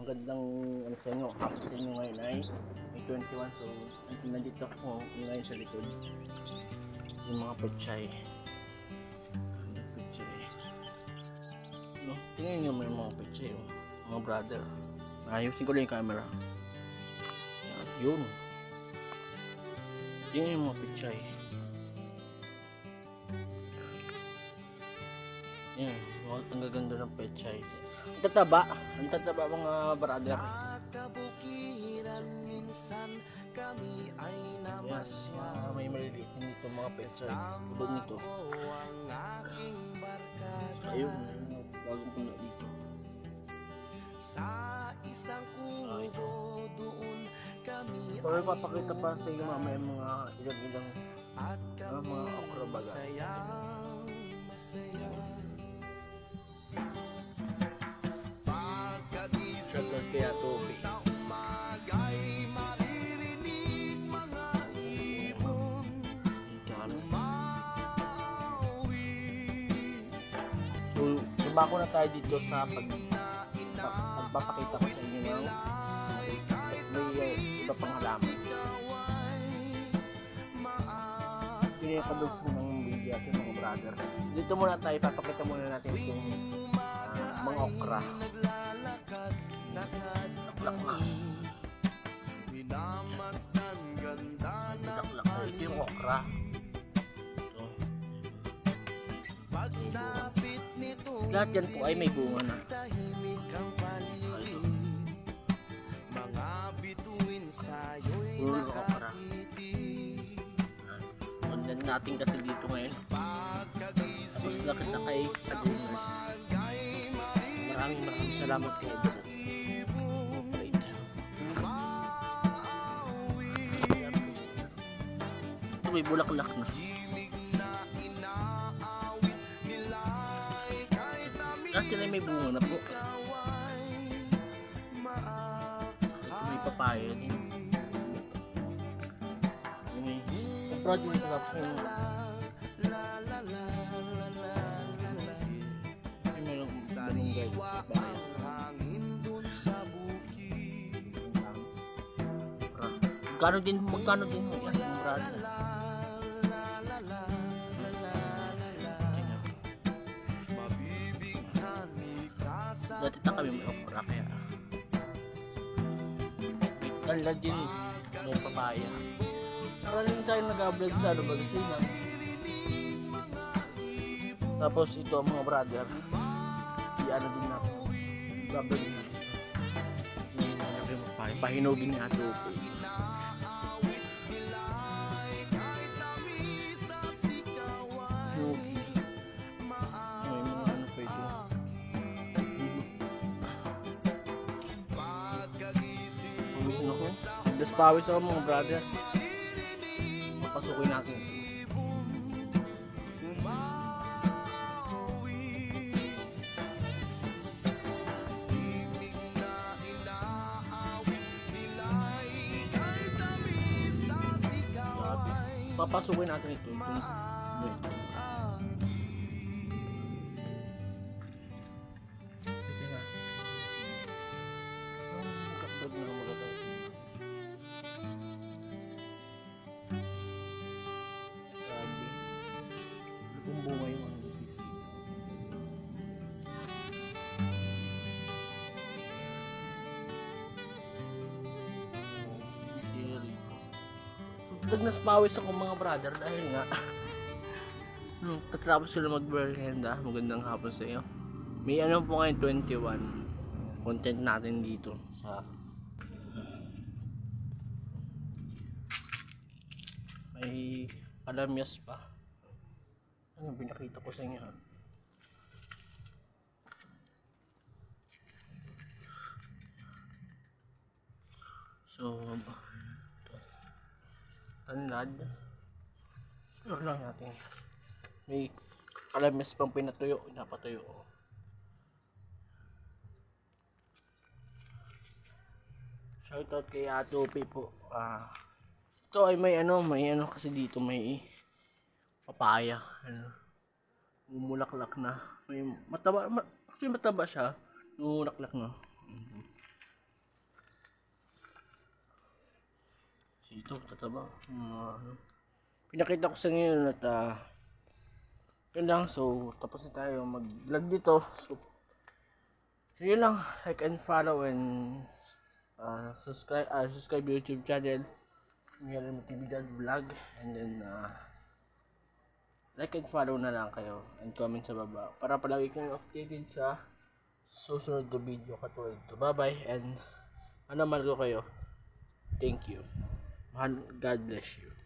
magandang ano sa inyo, hapon sa inyo ngayon ay May 21. So, nandito ako ngayon sa likod. Yung mga pechay. No, tingnan nyo yung mga pechay, oh. Mga brother. Ayusin ko lang yung camera. Yan, yun. Tingnan yung mga pechay. Yan, ang gaganda ng pechay. Ang tataba mga brother. Yan, may maliliit nito mga pechay. Tulad nito. Ayun, bagong puno dito. Pero papakita pa sa iyo mamaya mga ilang mga okra baga. Shoutout kaya Toby. So, sumako na tayo dito sa pagpapakita ko sa inyo ng may iba pang halaman. Pinakadugso ng video natin mga brother. Dito muna tayo, papakita muna natin itong mga okra. Bulaklak. Ito yung okra. Ito. Lahat yan po ay may bunga na. Puro okra. Content natin kasi dito ngayon. Tapos nakita kay Agunas. Maraming salamat kay Agunas. Ito may bulaklak na. Lahat yan ay may bunga na po. May papaya din. May project nito na po. Mayroong malunggay. Magkano din yan mga brother. Dati na kami may okra kaya may kala din may papaya. Maraming tayo nag-vlog sa Bagasinan. Tapos ito mga brother, ano din natin, vlog din natin. Pahinaw din ni Ato. Dos pawis ako mga brother. Papasukin natin. Papasukin natin ito. Buhay mo Nagnas pawis ako mga brother dahil nga patapos sila mag-merienda. Magandang hapon sa iyo. May ano po ngayon 21 content natin dito sa may kalamyas pa. Ano pinakita ko sa inyo ha? So tanlad ano lang natin, may kalamis pang pinatuyo, napatuyo. Shoutout kay Atopi po. Ito ay may ano kasi dito may papaya, umulaklak na, may mataba, mataba siya, umulaklak na. Ito, tataba. Pinakita ko sa ngayon at yun lang. So, tapos na tayo mag-vlog dito. So yun lang. Like and follow and subscribe YouTube channel. Meron Matividad Vlog. And then, like and follow na lang kayo. And comment sa baba. Para palagi kayong updated sa susunod na video katulad ito. Bye-bye. And, mahal ko kayo. Thank you. God bless you.